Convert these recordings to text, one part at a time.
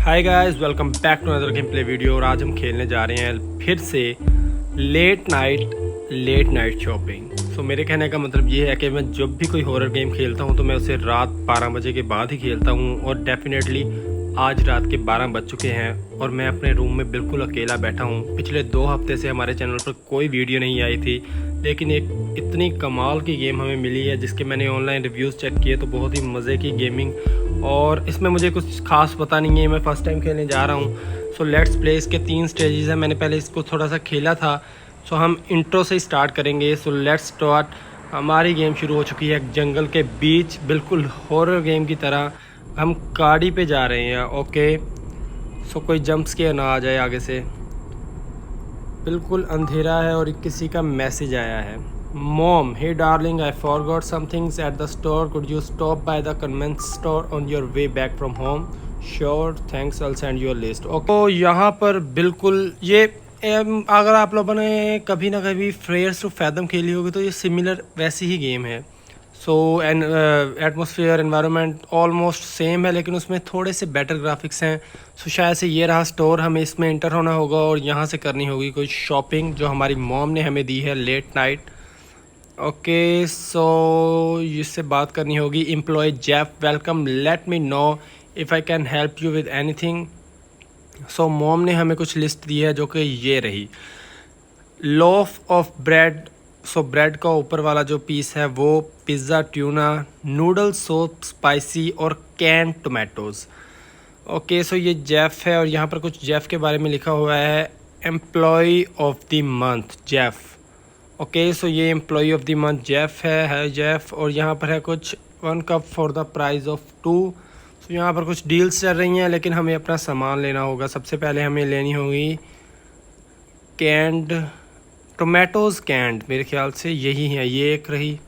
Hi guys, welcome back to another game play video. और आज हम खेलने जा रहे हैं फिर से लेट नाइट शॉपिंग। सो मेरे कहने का मतलब ये है कि मैं जब भी कोई हॉरर गेम खेलता हूँ तो मैं उसे रात 12 बजे के बाद ही खेलता हूँ। और डेफिनेटली आज रात के 12 बज चुके हैं और मैं अपने रूम में बिल्कुल अकेला बैठा हूँ। पिछले 2 हफ्ते से हमारे चैनल पर कोई वीडियो नहीं आई थी, लेकिन एक इतनी कमाल की गेम हमें मिली है जिसके मैंने ऑनलाइन रिव्यूज़ चेक किए तो बहुत ही मज़े की गेमिंग, और इसमें मुझे कुछ खास पता नहीं है। मैं फ़र्स्ट टाइम खेलने जा रहा हूँ। So let's play. इसके 3 स्टेजेस हैं। मैंने पहले इसको थोड़ा सा खेला था। सो हम इंट्रो से स्टार्ट करेंगे। So let's start. हमारी गेम शुरू हो चुकी है जंगल के बीच, बिल्कुल हॉरर गेम की तरह। हम गाड़ी पे जा रहे हैं। ओके, सो कोई जंप स्केयर ना आ जाए आगे से। बिल्कुल अंधेरा है और किसी का मैसेज आया है। Mom, hey darling, I forgot some things at the store. Could you stop by the convenience store on your way back from home? Sure, thanks. I'll send you a list. Okay. तो यहाँ पर बिल्कुल ये अगर आप लोगों ने कभी ना कभी फ्रेयर्स टू फैथम खेली होगी तो ये सिमिलर वैसी ही गेम है। So an atmosphere environment almost same है, लेकिन उसमें थोड़े से बेटर ग्राफिक्स हैं। सो शायद से ये रहा स्टोर, हमें इसमें इंटर होना होगा और यहाँ से करनी होगी कोई शॉपिंग जो हमारी मॉम ने हमें दी है लेट नाइट। ओके, सो इससे बात करनी होगी। Employee Jeff, welcome, let me know if I can help you with anything. So mom ने हमें कुछ लिस्ट दी है जो कि ये रही। Loaf of bread, so bread का ऊपर वाला जो पीस है वो, pizza, tuna, noodle soap spicy और कैन टोमेटोज़। ओके, सो ये जेफ़ है और यहाँ पर कुछ जेफ़ के बारे में लिखा हुआ है। Employee of the month Jeff. Okay, so ये employee of the month Jeff है जेफ़। और यहाँ पर है कुछ 1 cup for the price of 2। So यहाँ पर कुछ डील्स चल रही हैं, लेकिन हमें अपना सामान लेना होगा। सबसे पहले हमें लेनी होगी कैंड टोमेटोज़। कैंड मेरे ख्याल से यही है, ये एक रही।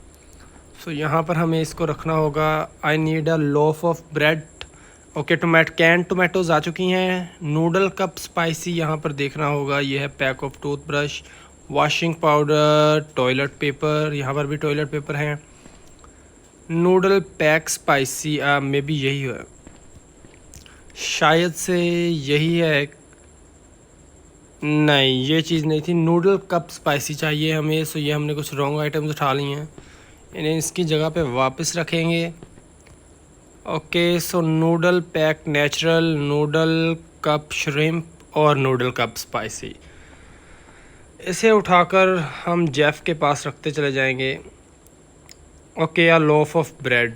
सो यहाँ पर हमें इसको रखना होगा। I need a loaf of bread. Okay, can tomatoes आ चुकी हैं। नूडल कप स्पाइसी यहाँ पर देखना होगा। ये है pack of toothbrush, washing powder, toilet paper, यहाँ पर भी टॉयलेट पेपर हैं। Noodle pack spicy, may be यही है, शायद से यही है। नहीं, ये चीज़ नहीं थी। नूडल कप स्पाइसी चाहिए हमें। सो ये हमने कुछ रॉन्ग आइटम्स उठा ली हैं, इन्हें इसकी जगह पे वापस रखेंगे। Okay, so noodle pack natural, noodle cup shrimp और नूडल कप स्पाइसी। इसे उठाकर हम जेफ़ के पास रखते चले जाएंगे। ओके, या लोफ ऑफ ब्रेड,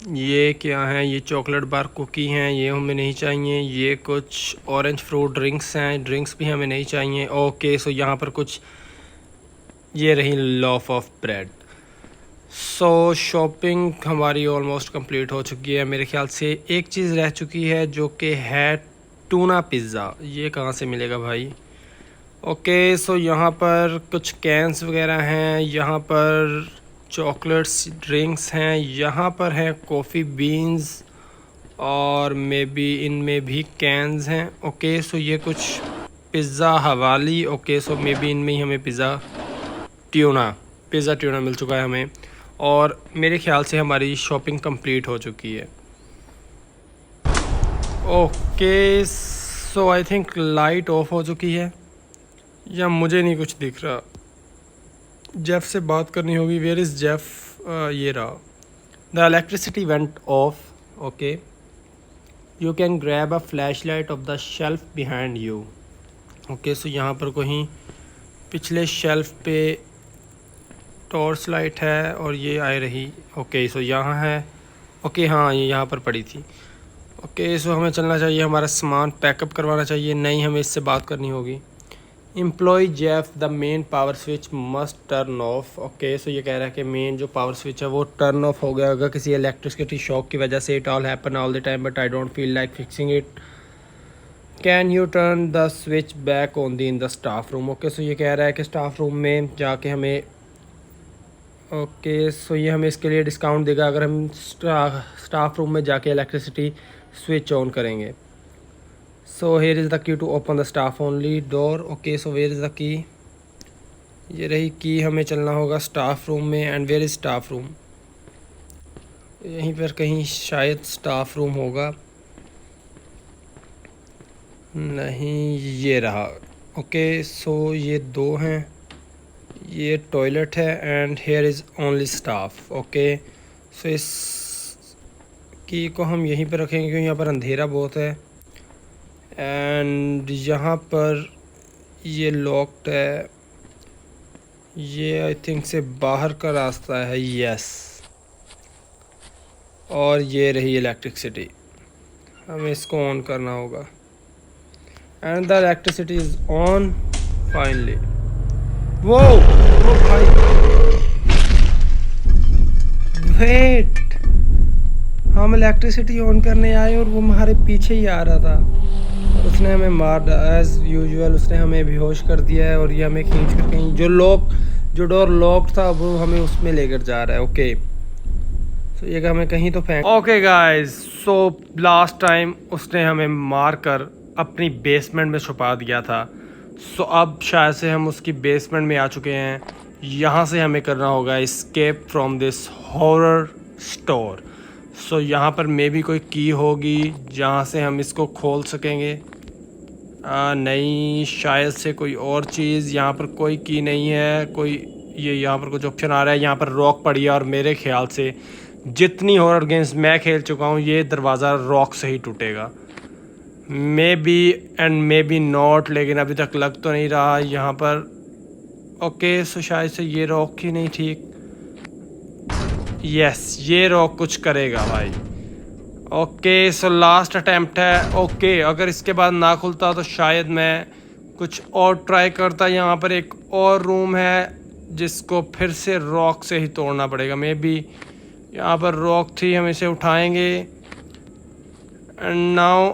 ये क्या है? ये चॉकलेट बार कुकी हैं, ये हमें नहीं चाहिए। ये कुछ ऑरेंज फ्रूट ड्रिंक्स हैं, ड्रिंक्स भी हमें नहीं चाहिए। ओके, सो यहाँ पर कुछ ये रही loaf of bread. So shopping हमारी ऑलमोस्ट कंप्लीट हो चुकी है। मेरे ख्याल से एक चीज़ रह चुकी है जो कि है टूना पिज़्ज़ा। ये कहाँ से मिलेगा भाई? ओके, सो यहाँ पर कुछ कैंस वगैरह हैं, यहाँ पर चॉकलेट्स ड्रिंक्स हैं, यहाँ पर हैं कॉफ़ी बीन्स और मे बी इनमें भी कैंस हैं। ओके, सो ये कुछ पिज़्ज़ा हवाली। ओके, सो मे बी इनमें ही हमें पिज़्ज़ा ट्यूना मिल चुका है हमें। और मेरे ख्याल से हमारी शॉपिंग कंप्लीट हो चुकी है। Okay, so I think light of हो चुकी है, या मुझे नहीं कुछ दिख रहा। जेफ से बात करनी होगी। Where is Jeff? ये रहा। The electricity went off. Okay, you can grab a flash light off the shelf behind you. Okay, so यहाँ पर कहीं पिछले शेल्फ पे टॉर्च लाइट है और ये आई रही। ओके, सो यहाँ है। ओके, हाँ, ये यहाँ पर पड़ी थी। ओके, सो हमें चलना चाहिए, हमारा सामान पैकअप करवाना चाहिए। नहीं, हमें इससे बात करनी होगी। Employee Jeff, the main power switch must turn off. Okay, so ये कह रहा है कि मेन जो पावर स्विच है वो टर्न ऑफ हो गया होगा किसी इलेक्ट्रिसिटी शॉक की वजह से। It all happen all the time but I don't feel like fixing it. Can you turn the switch back on the in the staff room. Okay, so ये कह रहा है कि स्टाफ रूम में जाके हमें। ओके, सो ये हमें इसके लिए डिस्काउंट देगा अगर हम स्टाफ रूम में जाके इलेक्ट्रिसिटी स्विच ऑन करेंगे। So here is the key to open the staff only door. Okay, so where is the key? ये रही की। हमें चलना होगा स्टाफ रूम में। And where is staff room? यहीं पर कहीं शायद स्टाफ रूम होगा। नहीं, ये रहा। ओके सो ये दो हैं, ये टॉयलेट है and here is only staff. Okay so इस की को हम यहीं पर रखेंगे क्योंकि यहाँ पर अंधेरा बहुत है। एंड यहाँ पर ये लॉक्ड है, ये आई थिंक से बाहर का रास्ता है। यस, और ये रही इलेक्ट्रिसिटी, हमें इसको ऑन करना होगा। And the electricity is on finally. वो भाई, वेट, हम इलेक्ट्रिसिटी ऑन करने आए और वो हमारे पीछे ही आ रहा था और उसने हमें मार, एज यूजुअल उसने हमें बेहोश कर दिया है और ये हमें खींच कर कहीं जो डोर लॉक था वो हमें उसमें लेकर जा रहा है। ओके तो ये हमें कहीं तो फेंक। Okay guys, so last time उसने हमें मार कर अपनी बेसमेंट में छुपा दिया था। सो अब शायद से हम उसकी बेसमेंट में आ चुके हैं। यहाँ से हमें करना होगा escape from this horror store. So यहाँ पर मे भी कोई की होगी जहाँ से हम इसको खोल सकेंगे। नहीं, शायद से कोई और चीज़। यहाँ पर कोई की नहीं है, कोई ये यहाँ पर कुछ ऑप्शन आ रहा है। यहाँ पर रॉक पड़ी है और मेरे ख्याल से जितनी हॉरर गेम्स मैं खेल चुका हूँ ये दरवाज़ा रॉक से ही टूटेगा। May be and may be not, लेकिन अभी तक लग तो नहीं रहा यहाँ पर। ओके सो शायद से ये रॉक ही नहीं, ठीक। यस, ये रॉक कुछ करेगा भाई। ओके सो लास्ट अटेम्प्ट है। ओके अगर इसके बाद ना खुलता तो शायद मैं कुछ और ट्राई करता। यहाँ पर एक और रूम है जिसको फिर से रॉक से ही तोड़ना पड़ेगा। मे बी यहाँ पर रॉक थी, हम इसे उठाएंगे। एंड नाउ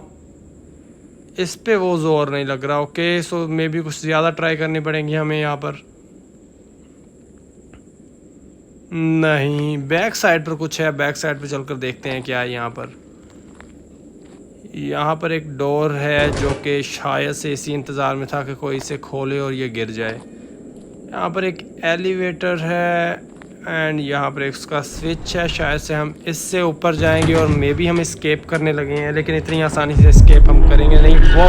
इस पे वो जोर नहीं लग रहा। ओके सो मे बी कुछ ज़्यादा ट्राई करनी पड़ेंगी हमें यहाँ पर। नहीं, बैक साइड पर कुछ है, बैक साइड पर चलकर देखते हैं क्या है यहाँ पर। यहाँ पर एक डोर है जो कि शायद से इसी इंतज़ार में था कि कोई इसे खोले और ये गिर जाए। यहाँ पर एक एलिवेटर है एंड यहाँ पर एक उसका स्विच है, शायद से हम इससे ऊपर जाएंगे और मे बी हम एस्केप करने लगे हैं, लेकिन इतनी आसानी से एस्केप हम करेंगे नहीं। वो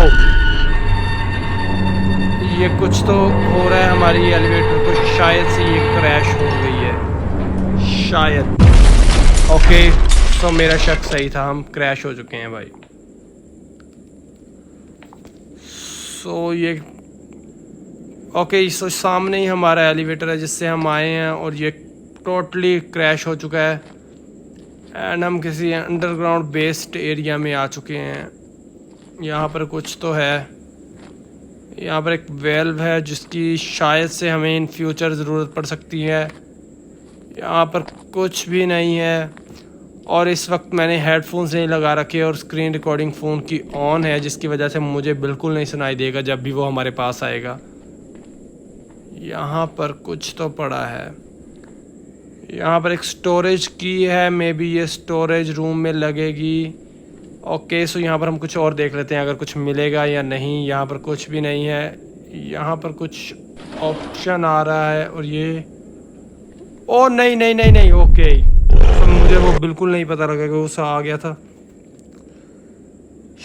ये कुछ तो हो रहा है हमारी एलिवेटर को, शायद से ये क्रैश हो गई है शायद। ओके तो मेरा शक सही था, हम क्रैश हो चुके हैं भाई। सो ये ओके सो सामने ही हमारा एलिवेटर है जिससे हम आए हैं और ये टोटली क्रैश हो चुका है एंड हम किसी अंडरग्राउंड बेस्ड एरिया में आ चुके हैं। यहाँ पर कुछ तो है, यहाँ पर एक वेल्व है जिसकी शायद से हमें इन फ्यूचर ज़रूरत पड़ सकती है। यहाँ पर कुछ भी नहीं है और इस वक्त मैंने हेडफोन्स नहीं लगा रखे और स्क्रीन रिकॉर्डिंग फ़ोन की ऑन है, जिसकी वजह से मुझे बिल्कुल नहीं सुनाई देगा जब भी वो हमारे पास आएगा। यहाँ पर कुछ तो पड़ा है, यहाँ पर एक स्टोरेज की है, मे बी ये स्टोरेज रूम में लगेगी। ओके सो यहाँ पर हम कुछ और देख लेते हैं अगर कुछ मिलेगा या नहीं। यहाँ पर कुछ भी नहीं है, यहाँ पर कुछ ऑप्शन आ रहा है और ये ओ नहीं नहीं नहीं नहीं। ओके तो मुझे वो बिल्कुल नहीं पता लगा कि वो सा आ गया था।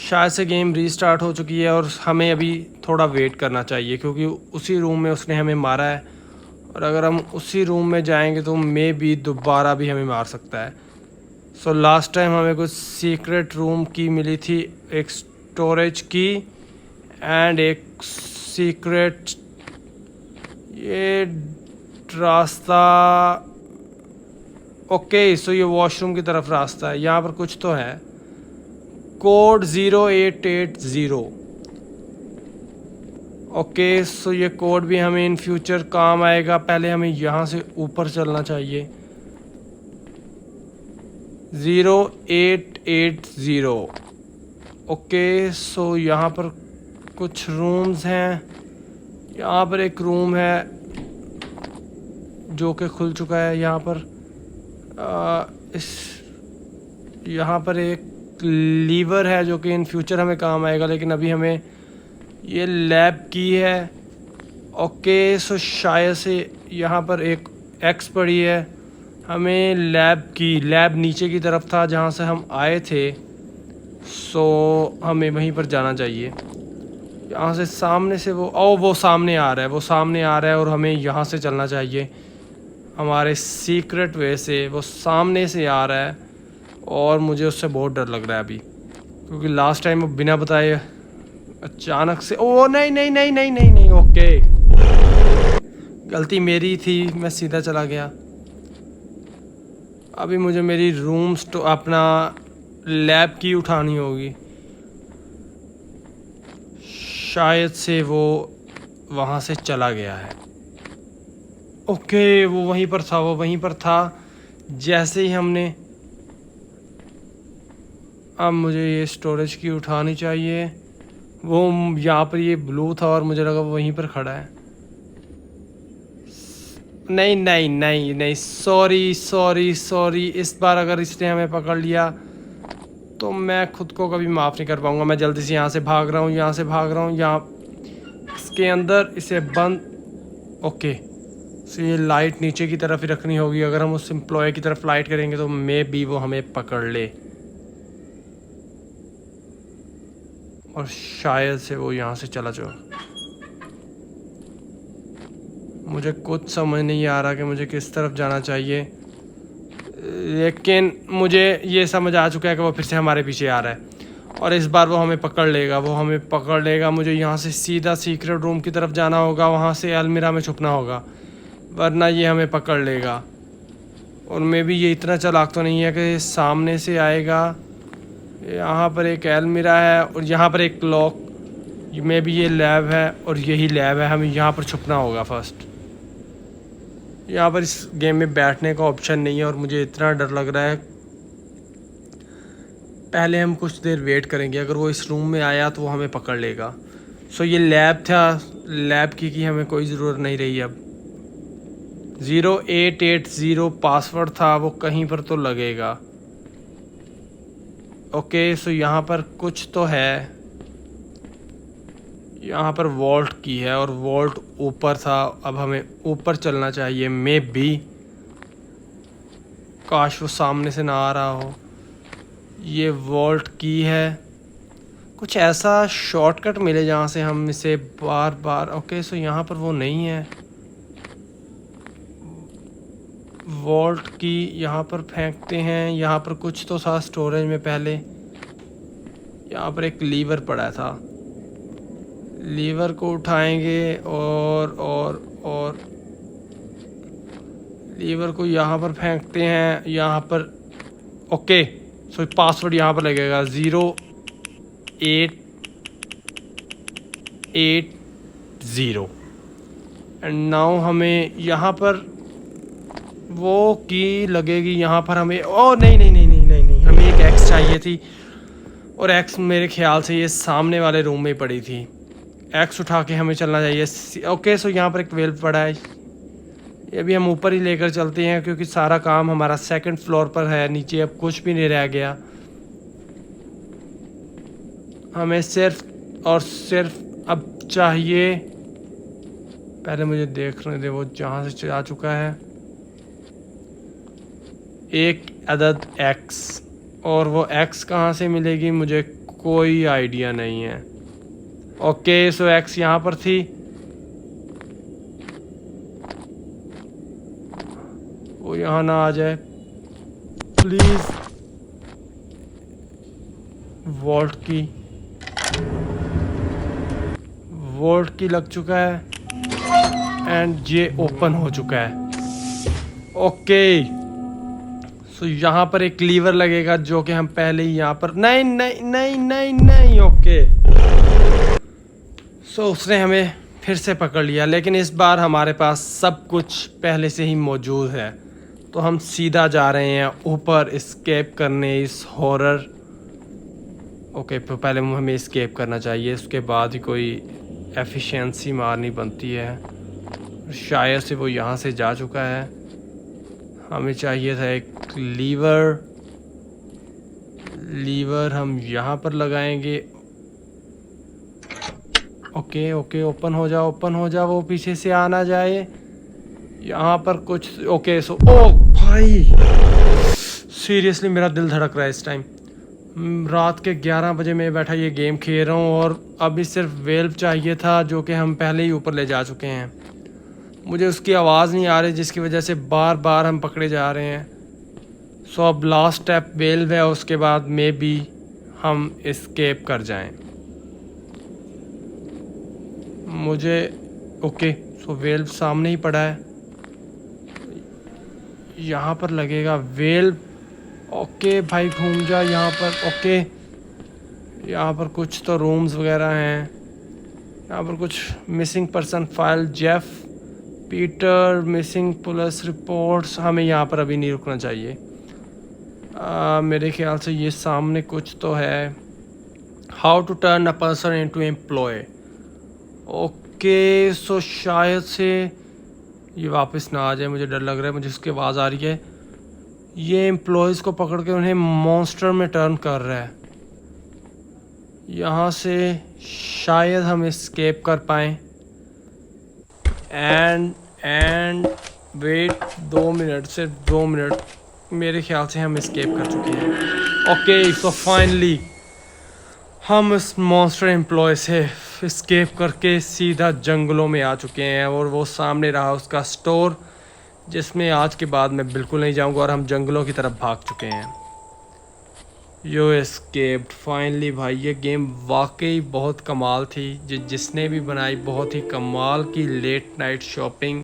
शायद से गेम रीस्टार्ट हो चुकी है और हमें अभी थोड़ा वेट करना चाहिए क्योंकि उसी रूम में उसने हमें मारा है और अगर हम उसी रूम में जाएंगे तो मे बी दोबारा भी हमें मार सकता है। सो लास्ट टाइम हमें कुछ सीक्रेट रूम की मिली थी, एक स्टोरेज की एंड एक सीक्रेट ये रास्ता। ओके सो ये वॉशरूम की तरफ रास्ता है, यहाँ पर कुछ तो है, कोड 0880। ओके सो ये कोड भी हमें इन फ्यूचर काम आएगा। पहले हमें यहाँ से ऊपर चलना चाहिए। 0880। ओके सो यहाँ पर कुछ रूम्स हैं, यहाँ पर एक रूम है जो कि खुल चुका है। यहाँ पर यहाँ पर एक लीवर है जो कि इन फ्यूचर हमें काम आएगा, लेकिन अभी हमें ये लैब की है। ओके सो शायद से यहाँ पर एक एक्स पड़ी है, हमें लैब नीचे की तरफ था जहाँ से हम आए थे। सो हमें वहीं पर जाना चाहिए। यहाँ से सामने से वो सामने आ रहा है, वो सामने आ रहा है और हमें यहाँ से चलना चाहिए हमारे सीक्रेट वे से। वो सामने से आ रहा है और मुझे उससे बहुत डर लग रहा है अभी, क्योंकि लास्ट टाइम वो बिना बताए अचानक से ओ नहीं नहीं नहीं नहीं नहीं नहीं ओके, गलती मेरी थी, मैं सीधा चला गया। अभी मुझे मेरी अपना लैब की उठानी होगी, शायद से वो वहाँ से चला गया है। ओके वो वहीं पर था, वो वहीं पर था। जैसे ही हमने, अब मुझे ये स्टोरेज की उठानी चाहिए। वो यहाँ पर ये ब्लू था और मुझे लगा वो वहीं पर खड़ा है। नहीं नहीं नहीं नहीं, सॉरी सॉरी सॉरी, इस बार अगर इसने हमें पकड़ लिया तो मैं खुद को कभी माफ़ नहीं कर पाऊँगा। मैं जल्दी से यहाँ से भाग रहा हूँ, यहाँ से भाग रहा हूँ, यहाँ इसके अंदर इसे बंद। ओके सो ये लाइट नीचे की तरफ ही रखनी होगी। अगर हम उस एम्प्लॉय की तरफ लाइट करेंगे तो मे बी वो हमें पकड़ ले, और शायद से वो यहाँ से चला जाओ। मुझे कुछ समझ नहीं आ रहा कि मुझे किस तरफ जाना चाहिए, लेकिन मुझे ये समझ आ चुका है कि वो फिर से हमारे पीछे आ रहा है और इस बार वो हमें पकड़ लेगा, वो हमें पकड़ लेगा। मुझे यहाँ से सीधा सीक्रेट रूम की तरफ जाना होगा, वहाँ से अलमीरा में छुपना होगा, वरना ये हमें पकड़ लेगा। और मैं भी ये इतना चालाक तो नहीं है कि सामने से आएगा। यहाँ पर एक अलमीरा है और यहाँ पर एक क्लॉक, में भी ये लैब है और यही लैब है। हमें यहाँ पर छुपना होगा फर्स्ट। यहाँ पर इस गेम में बैठने का ऑप्शन नहीं है और मुझे इतना डर लग रहा है। पहले हम कुछ देर वेट करेंगे, अगर वो इस रूम में आया तो वो हमें पकड़ लेगा। सो ये लैब था, लैब की हमें कोई ज़रूरत नहीं रही अब। 0880 पासवर्ड था, वो कहीं पर तो लगेगा। ओके सो यहाँ पर कुछ तो है, यहाँ पर वॉल्ट की है और वॉल्ट ऊपर था। अब हमें ऊपर चलना चाहिए मे बी। काश वो सामने से ना आ रहा हो। ये वॉल्ट की है, कुछ ऐसा शॉर्टकट मिले जहाँ से हम इसे बार बार। ओके सो यहाँ पर वो नहीं है। वॉल्ट की यहाँ पर फेंकते हैं। यहाँ पर कुछ तो था स्टोरेज में पहले। यहाँ पर एक लीवर पड़ा था, लीवर को उठाएंगे और लीवर को यहाँ पर फेंकते हैं। यहाँ पर ओके सो पासवर्ड यहाँ पर लगेगा 0880 एंड नाउ हमें यहाँ पर वो की लगेगी। यहाँ पर हमें ओ नहीं नहीं नहीं नहीं नहीं नहीं, हमें एक एक्स चाहिए थी और एक्स मेरे ख्याल से ये सामने वाले रूम में पड़ी थी। एक्स उठा के हमें चलना चाहिए। ओके सो यहाँ पर एक वेल्व पड़ा है, ये भी हम ऊपर ही लेकर चलते हैं क्योंकि सारा काम हमारा सेकंड फ्लोर पर है। नीचे अब कुछ भी नहीं रह गया। हमें सिर्फ और सिर्फ अब चाहिए, पहले मुझे देखने दे वो जहाँ से आ चुका है, एक अदद एक्स। और वो एक्स कहाँ से मिलेगी मुझे कोई आइडिया नहीं है। ओके सो एक्स यहाँ पर थी। वो यहाँ ना आ जाए प्लीज। वोल्ट की लग चुका है एंड ये ओपन हो चुका है। ओके सो यहाँ पर एक लीवर लगेगा जो कि हम पहले ही यहाँ पर नहीं नहीं नहीं नहीं नहीं। ओके सो उसने हमें फिर से पकड़ लिया, लेकिन इस बार हमारे पास सब कुछ पहले से ही मौजूद है। तो हम सीधा जा रहे हैं ऊपर एस्केप करने इस हॉरर। ओके तो पहले हमें एस्केप करना चाहिए, उसके बाद ही कोई एफिशिएंसी मारनी बनती है। शायद से वो यहाँ से जा चुका है। हमें चाहिए था एक लीवर हम यहाँ पर लगाएंगे। ओके ओके ओपन हो जाओ, ओपन हो जाओ, वो पीछे से आ ना जाए। यहाँ पर कुछ ओके सो ओ भाई सीरियसली मेरा दिल धड़क रहा है इस टाइम। रात के 11 बजे मैं बैठा ये गेम खेल रहा हूँ और अभी सिर्फ वेल्व चाहिए था जो कि हम पहले ही ऊपर ले जा चुके हैं। मुझे उसकी आवाज़ नहीं आ रही जिसकी वजह से बार बार हम पकड़े जा रहे हैं। सो अब लास्ट स्टेप वेल्व है, उसके बाद मे बी हम एस्केप कर जाएं। मुझे ओके, सो वेल्व सामने ही पड़ा है, यहाँ पर लगेगा वेल्व। ओके भाई घूम जा यहाँ पर। ओके यहाँ पर कुछ तो रूम्स वगैरह हैं। यहाँ पर कुछ missing person file, Jeff Peter missing police reports. हमें यहाँ पर अभी नहीं रुकना चाहिए। मेरे ख्याल से ये सामने कुछ तो है। How to turn a person into employee. Okay so शायद से ये वापस ना आ जाए, मुझे डर लग रहा है। मुझे उसकी आवाज़ आ रही है। ये एम्प्लॉयज़ को पकड़ के उन्हें मॉन्स्टर में टर्न कर रहा है। यहाँ से शायद हम एस्केप कर पाएँ। एंड वेट 2 मिनट, सिर्फ 2 मिनट। मेरे ख्याल से हम एस्केप कर चुके हैं। ओके सो फाइनली हम इस मॉन्स्टर एम्प्लॉय से एस्केप करके सीधा जंगलों में आ चुके हैं और वो सामने रहा उसका स्टोर, जिसमें आज के बाद मैं बिल्कुल नहीं जाऊंगा और हम जंगलों की तरफ भाग चुके हैं। यो एस्केप्ड फाइनली। भाई ये गेम वाकई बहुत कमाल थी। जिसने भी बनाई बहुत ही कमाल की लेट नाइट शॉपिंग।